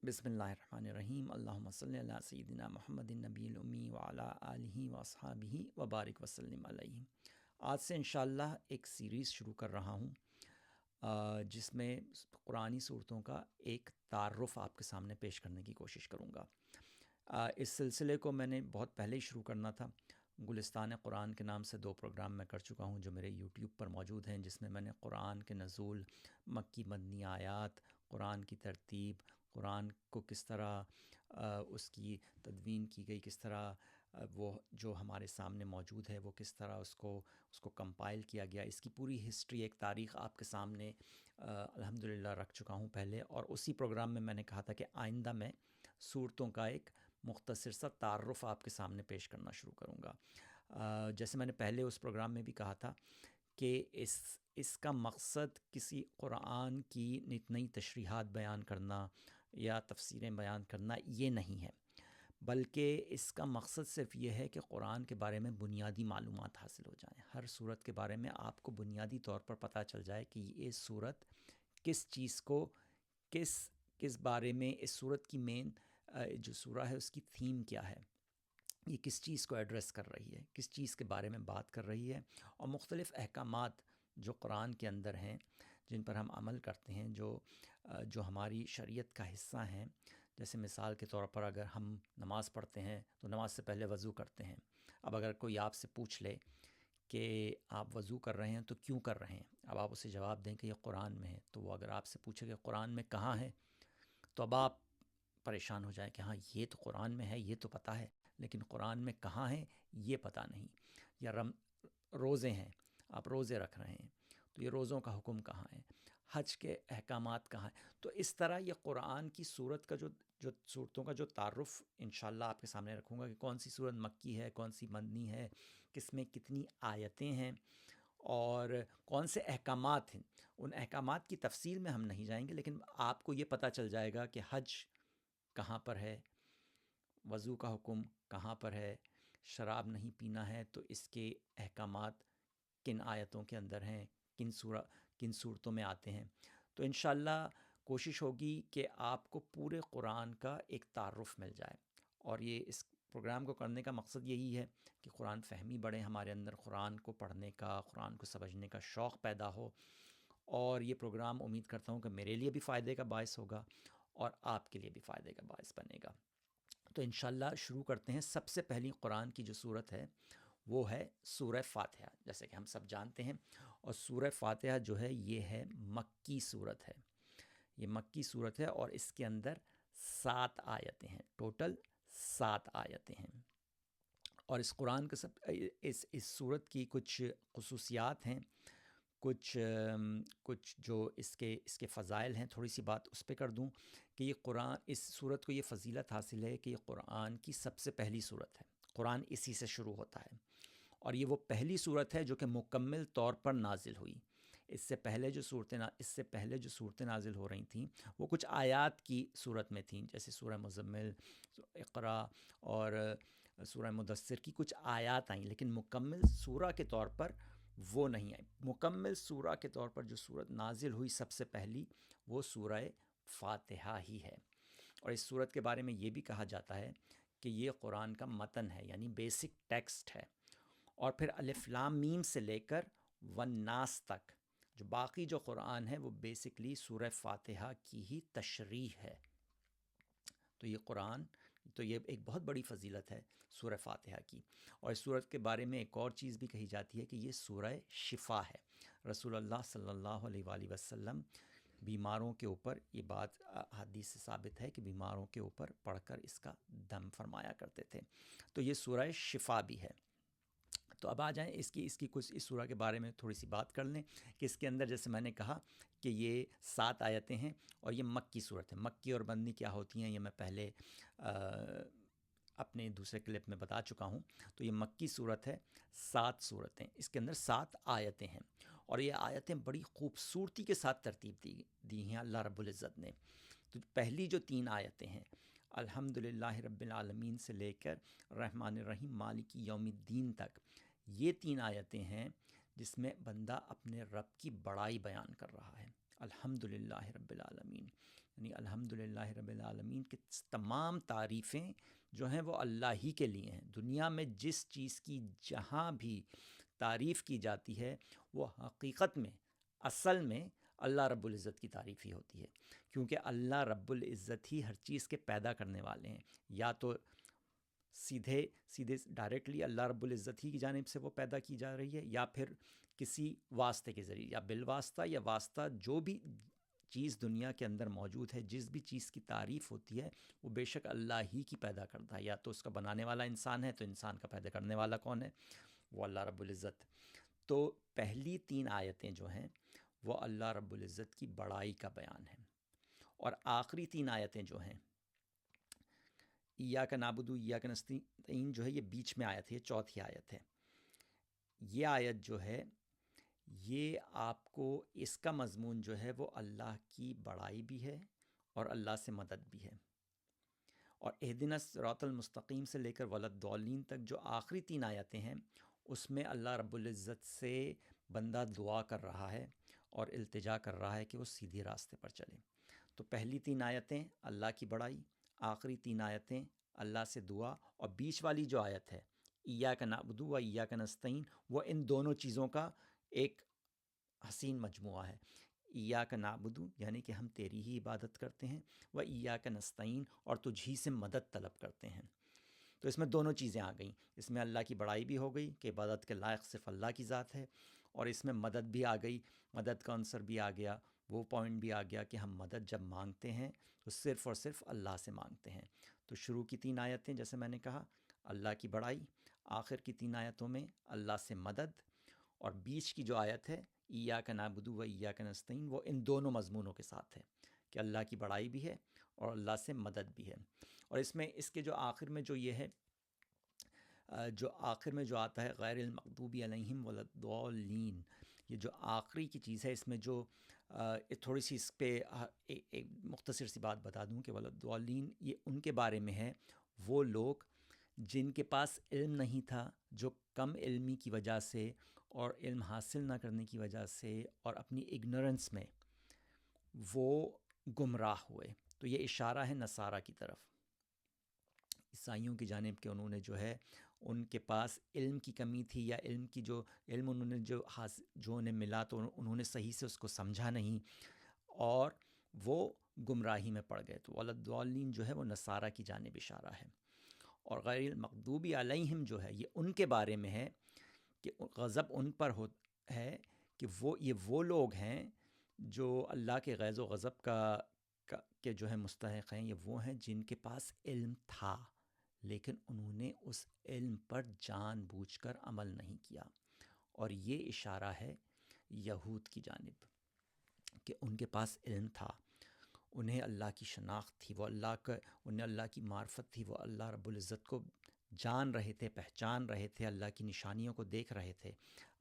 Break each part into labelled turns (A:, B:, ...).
A: بسم اللہ الرحمن الرحیم، اللہم صلی علی سیدنا محمد النبی الامی وعلی آلہ واصحابہ وبارک وسلم علیہ۔ آج سے انشاءاللہ ایک سیریز شروع کر رہا ہوں جس میں قرآنی صورتوں کا ایک تعارف آپ کے سامنے پیش کرنے کی کوشش کروں گا۔ اس سلسلے کو میں نے بہت پہلے ہی شروع کرنا تھا۔ گلستان قرآن کے نام سے 2 پروگرام میں کر چکا ہوں جو میرے یوٹیوب پر موجود ہیں، جس میں میں نے قرآن کے نزول، مکی مدنی آیات، قرآن کی ترتیب، قرآن کو کس طرح اس کی تدوین کی گئی، کس طرح وہ جو ہمارے سامنے موجود ہے وہ کس طرح اس کو کمپائل کیا گیا، اس کی پوری ہسٹری، ایک تاریخ آپ کے سامنے الحمدللہ رکھ چکا ہوں پہلے۔ اور اسی پروگرام میں نے کہا تھا کہ آئندہ میں صورتوں کا ایک مختصر سا تعارف آپ کے سامنے پیش کرنا شروع کروں گا۔ جیسے میں نے پہلے اس پروگرام میں بھی کہا تھا کہ اس کا مقصد کسی قرآن کی نت نئی تشریحات بیان کرنا یا تفسیریں بیان کرنا یہ نہیں ہے، بلکہ اس کا مقصد صرف یہ ہے کہ قرآن کے بارے میں بنیادی معلومات حاصل ہو جائیں۔ ہر صورت کے بارے میں آپ کو بنیادی طور پر پتہ چل جائے کہ یہ صورت کس چیز کو کس بارے میں، اس صورت کی مین جو سورہ ہے اس کی تھیم کیا ہے، یہ کس چیز کو ایڈریس کر رہی ہے، کس چیز کے بارے میں بات کر رہی ہے، اور مختلف احکامات جو قرآن کے اندر ہیں جن پر ہم عمل کرتے ہیں، جو ہماری شریعت کا حصہ ہیں۔ جیسے مثال کے طور پر اگر ہم نماز پڑھتے ہیں تو نماز سے پہلے وضو کرتے ہیں۔ اب اگر کوئی آپ سے پوچھ لے کہ آپ وضو کر رہے ہیں تو کیوں کر رہے ہیں، اب آپ اسے جواب دیں کہ یہ قرآن میں ہے، تو وہ اگر آپ سے پوچھے کہ قرآن میں کہاں ہے، تو اب آپ پریشان ہو جائیں کہ ہاں یہ تو قرآن میں ہے، یہ تو پتہ ہے، لیکن قرآن میں کہاں ہے یہ پتہ نہیں۔ یا روزے ہیں، آپ روزے رکھ رہے ہیں تو یہ روزوں کا حکم کہاں ہے، حج کے احکامات کہاں ہیں۔ تو اس طرح یہ قرآن کی صورت کا جو صورتوں کا جو تعارف انشاءاللہ آپ کے سامنے رکھوں گا کہ کون سی صورت مکی ہے، کون سی مدنی ہے، کس میں کتنی آیتیں ہیں اور کون سے احکامات ہیں۔ ان احکامات کی تفصیل میں ہم نہیں جائیں گے، لیکن آپ کو یہ پتہ چل جائے گا کہ حج کہاں پر ہے، وضو کا حکم کہاں پر ہے، شراب نہیں پینا ہے تو اس کے احکامات کن آیتوں کے اندر ہیں، کن صورتوں میں آتے ہیں۔ تو انشاءاللہ کوشش ہوگی کہ آپ کو پورے قرآن کا ایک تعارف مل جائے، اور یہ اس پروگرام کو کرنے کا مقصد یہی ہے کہ قرآن فہمی بڑھے ہمارے اندر، قرآن کو پڑھنے کا، قرآن کو سمجھنے کا شوق پیدا ہو۔ اور یہ پروگرام امید کرتا ہوں کہ میرے لیے بھی فائدے کا باعث ہوگا اور آپ کے لیے بھی فائدے کا باعث بنے گا۔ تو انشاءاللہ شروع کرتے ہیں۔ سب سے پہلی قرآن کی جو صورت ہے وہ ہے سورہ فاتحہ، جیسے کہ ہم سب جانتے ہیں۔ اور سورہ فاتحہ جو ہے یہ ہے مکی صورت ہے، یہ مکی صورت ہے، اور اس کے اندر 7 آیتیں ہیں، ٹوٹل 7 آیتیں ہیں۔ اور اس قرآن کے اس صورت کی کچھ خصوصیات ہیں، کچھ جو اس کے فضائل ہیں، تھوڑی سی بات اس پہ کر دوں کہ یہ قرآن، اس صورت کو یہ فضیلت حاصل ہے کہ یہ قرآن کی سب سے پہلی صورت ہے، قرآن اسی سے شروع ہوتا ہے، اور یہ وہ پہلی صورت ہے جو کہ مکمل طور پر نازل ہوئی۔ اس سے پہلے جو صورتیں نازل ہو رہی تھیں وہ کچھ آیات کی صورت میں تھیں، جیسے سورہ مزمل، اقرا اور سورہ مدثر کی کچھ آیات آئیں، لیکن مکمل سورہ کے طور پر وہ نہیں آئی۔ مکمل سورہ کے طور پر جو صورت نازل ہوئی سب سے پہلی، وہ سورہ فاتحہ ہی ہے۔ اور اس صورت کے بارے میں یہ بھی کہا جاتا ہے کہ یہ قرآن کا متن ہے، یعنی بیسک ٹیکسٹ ہے۔ اور پھر الف لام میم سے لے کر والناس تک جو باقی جو قرآن ہے وہ بیسکلی سورہ فاتحہ کی ہی تشریح ہے۔ تو یہ ایک بہت بڑی فضیلت ہے سورہ فاتحہ کی۔ اور اس سورت کے بارے میں ایک اور چیز بھی کہی جاتی ہے کہ یہ سورہ شفا ہے۔ رسول اللہ صلی اللہ علیہ وآلہ وسلم بیماروں کے اوپر، یہ بات حدیث سے ثابت ہے کہ بیماروں کے اوپر پڑھ کر اس کا دم فرمایا کرتے تھے۔ تو یہ سورہ شفا بھی ہے۔ تو اب آ جائیں اس کی کچھ اس سورہ کے بارے میں تھوڑی سی بات کر لیں کہ اس کے اندر، جیسے میں نے کہا کہ یہ 7 آیتیں ہیں اور یہ مکی صورت ہے۔ مکی اور مدنی کیا ہوتی ہیں یہ میں پہلے اپنے دوسرے کلپ میں بتا چکا ہوں۔ تو یہ مکی صورت ہے، 7 صورتیں، اس کے اندر 7 آیتیں ہیں، اور یہ آیتیں بڑی خوبصورتی کے ساتھ ترتیب دی ہیں اللہ رب العزت نے۔ تو پہلی جو 3 آیتیں ہیں، الحمدللہ رب العالمین سے لے کر رحمن الرحیم مالک یوم الدین تک، یہ 3 آیتیں ہیں جس میں بندہ اپنے رب کی بڑائی بیان کر رہا ہے۔ الحمدللہ رب العالمین، یعنی الحمدللہ رب العالمین کی تمام تعریفیں جو ہیں وہ اللہ ہی کے لیے ہیں. دنیا میں جس چیز کی جہاں بھی تعریف کی جاتی ہے وہ حقیقت میں اصل میں اللہ رب العزت کی تعریف ہی ہوتی ہے، کیونکہ اللہ رب العزت ہی ہر چیز کے پیدا کرنے والے ہیں. یا تو سیدھے ڈائریکٹلی اللہ رب العزت ہی کی جانب سے وہ پیدا کی جا رہی ہے، یا پھر کسی واسطے کے ذریعے، یا بالواسطہ یا واسطہ. جو بھی چیز دنیا کے اندر موجود ہے، جس بھی چیز کی تعریف ہوتی ہے وہ بے شک اللہ ہی کی پیدا کرتا ہے. یا تو اس کا بنانے والا انسان ہے، تو انسان کا پیدا کرنے والا کون ہے؟ وہ اللہ رب العزت. تو پہلی 3 آیتیں جو ہیں وہ اللہ رب العزت کی بڑائی کا بیان ہے، اور آخری 3 آیتیں جو ہیں ایاک نعبد و ایاک نستعین جو ہے یہ بیچ میں آیت ہے، یہ چوتھی آیت ہے. یہ آیت جو ہے یہ آپ کو اس کا مضمون جو ہے وہ اللہ کی بڑائی بھی ہے اور اللہ سے مدد بھی ہے. اور اہدنا الصراط المستقیم سے لے کر ولدضالین تک جو آخری 3 آیتیں ہیں اس میں اللہ رب العزت سے بندہ دعا کر رہا ہے اور التجا کر رہا ہے کہ وہ سیدھے راستے پر چلے. تو پہلی 3 آیتیں اللہ کی بڑائی، آخری 3 آیتیں اللہ سے دعا، اور بیچ والی جو آیت ہے ایاک نعبد و ایاک نستعین وہ ان دونوں چیزوں کا ایک حسین مجموعہ ہے. ایاک نعبد یعنی کہ ہم تیری ہی عبادت کرتے ہیں، و ایاک نستعین اور تجھ ہی سے مدد طلب کرتے ہیں. تو اس میں دونوں چیزیں آ گئیں. اس میں اللہ کی بڑائی بھی ہو گئی کہ عبادت کے لائق صرف اللہ کی ذات ہے، اور اس میں مدد بھی آ گئی، مدد کا عنصر بھی آ گیا، وہ پوائنٹ بھی آ گیا کہ ہم مدد جب مانگتے ہیں تو صرف اور صرف اللہ سے مانگتے ہیں. تو شروع کی 3 آیتیں جیسے میں نے کہا اللہ کی بڑائی، آخر کی 3 آیتوں میں اللہ سے مدد، اور بیچ کی جو آیت ہے ایاک نعبد و ایاک نستعین وہ ان دونوں مضمونوں کے ساتھ ہے کہ اللہ کی بڑائی بھی ہے اور اللہ سے مدد بھی ہے. اور اس میں اس کے جو آخر میں جو یہ ہے جو آخر میں جو آتا ہے غیر المغضوب علیہم ولدضالین، یہ جو آخری کی چیز ہے اس میں جو تھوڑی سی اس پہ ایک مختصر سی بات بتا دوں کہ ولدضالین یہ ان کے بارے میں ہے، وہ لوگ جن کے پاس علم نہیں تھا، جو کم علمی کی وجہ سے اور علم حاصل نہ کرنے کی وجہ سے اور اپنی اگنورنس میں وہ گمراہ ہوئے. تو یہ اشارہ ہے نصارہ کی طرف، عیسائیوں کی جانب کہ انہوں نے جو ہے ان کے پاس علم کی کمی تھی، یا علم کی جو علم انہوں نے جو انہیں ملا تو انہوں نے صحیح سے اس کو سمجھا نہیں اور وہ گمراہی میں پڑ گئے. تو ولدضالین جو ہے وہ نصارہ کی جانب اشارہ ہے. اور غیر المغضوب علیہم جو ہے یہ ان کے بارے میں ہے کہ غضب ان پر ہے کہ وہ لوگ ہیں جو اللہ کے غیظ و غضب کے جو ہے مستحق ہیں. یہ وہ ہیں جن کے پاس علم تھا لیکن انہوں نے اس علم پر جان بوجھ کر عمل نہیں کیا. اور یہ اشارہ ہے یہود کی جانب کہ ان کے پاس علم تھا، انہیں اللہ کی شناخت تھی، وہ انہیں اللہ کی معرفت تھی، وہ اللہ رب العزت کو جان رہے تھے، پہچان رہے تھے، اللہ کی نشانیوں کو دیکھ رہے تھے.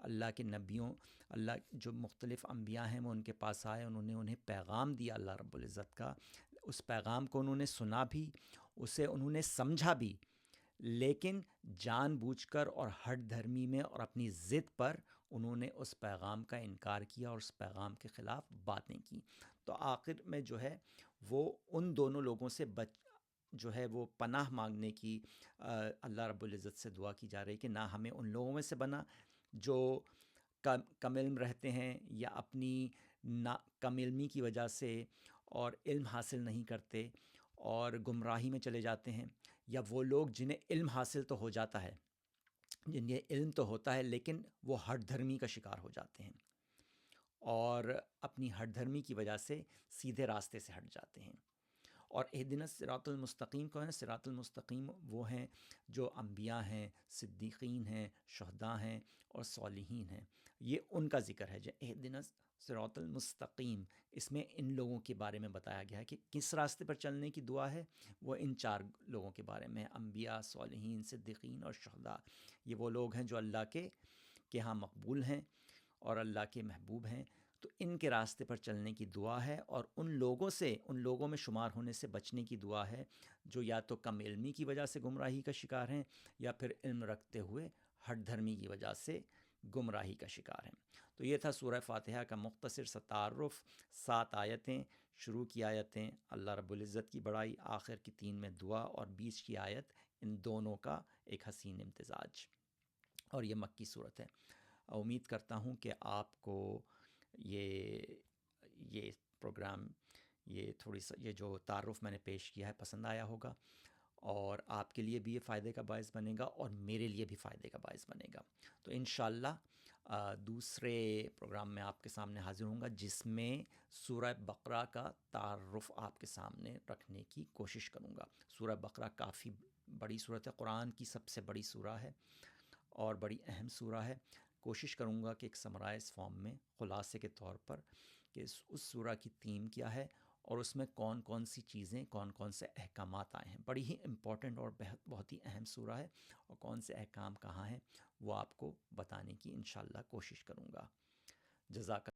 A: اللہ کے نبیوں، اللہ جو مختلف انبیاء ہیں وہ ان کے پاس آئے، انہیں پیغام دیا اللہ رب العزت کا. اس پیغام کو انہوں نے سنا بھی، اسے انہوں نے سمجھا بھی، لیکن جان بوجھ کر اور ہٹ دھرمی میں اور اپنی ضد پر انہوں نے اس پیغام کا انکار کیا اور اس پیغام کے خلاف باتیں کی. تو آخر میں جو ہے وہ ان دونوں لوگوں سے جو ہے وہ پناہ مانگنے کی اللہ رب العزت سے دعا کی جا رہی کہ نہ ہمیں ان لوگوں میں سے بنا جو کم علم رہتے ہیں یا اپنی کم علمی کی وجہ سے اور علم حاصل نہیں کرتے اور گمراہی میں چلے جاتے ہیں، یا وہ لوگ جنہیں علم حاصل تو ہو جاتا ہے، جنہیں علم تو ہوتا ہے لیکن وہ ہٹ دھرمی کا شکار ہو جاتے ہیں اور اپنی ہٹ دھرمی کی وجہ سے سیدھے راستے سے ہٹ جاتے ہیں. اور اہدنا الصراط المستقیم کو ہے نا، صراط المستقیم وہ ہیں جو انبیاء ہیں، صدیقین ہیں، شہداء ہیں اور صالحین ہیں. یہ ان کا ذکر ہے جو اہدنا صراط المستقیم. اس میں ان لوگوں کے بارے میں بتایا گیا ہے کہ کس راستے پر چلنے کی دعا ہے. وہ ان 4 لوگوں کے بارے میں، انبیاء، صالحین، صدیقین اور شہداء. یہ وہ لوگ ہیں جو اللہ کے ہاں مقبول ہیں اور اللہ کے محبوب ہیں. تو ان کے راستے پر چلنے کی دعا ہے، اور ان لوگوں میں شمار ہونے سے بچنے کی دعا ہے جو یا تو کم علمی کی وجہ سے گمراہی کا شکار ہیں یا پھر علم رکھتے ہوئے ہٹ دھرمی کی وجہ سے گمراہی کا شکار ہیں. تو یہ تھا سورہ فاتحہ کا مختصر سا تعارف. 7 آیتیں شروع کی آیتیں اللہ رب العزت کی بڑائی، آخر کی 3 میں دعا، اور 20 کی آیت، ان دونوں کا ایک حسین امتزاج، اور یہ مکی صورت ہے۔ امید کرتا ہوں کہ آپ کو یہ پروگرام، یہ جو تعارف میں نے پیش کیا ہے پسند آیا ہوگا، اور آپ کے لیے بھی یہ فائدے کا باعث بنے گا اور میرے لیے بھی فائدے کا باعث بنے گا۔ تو انشاءاللہ دوسرے پروگرام میں آپ کے سامنے حاضر ہوں گا، جس میں سورہ بقرہ کا تعارف آپ کے سامنے رکھنے کی کوشش کروں گا۔ سورہ بقرہ کافی بڑی سورت ہے، قرآن کی سب سے بڑی سورہ ہے اور بڑی اہم سورہ ہے۔ کوشش کروں گا کہ ایک سمرائز فارم میں، خلاصے کے طور پر، کہ اس سورہ کی تھیم کیا ہے اور اس میں کون کون سی چیزیں، کون کون سے احکامات آئے ہیں۔ بڑی ہی امپورٹنٹ اور بہت ہی اہم سورہ ہے، اور کون سے احکام کہاں ہیں وہ آپ کو بتانے کی انشاءاللہ کوشش کروں گا۔ جزاک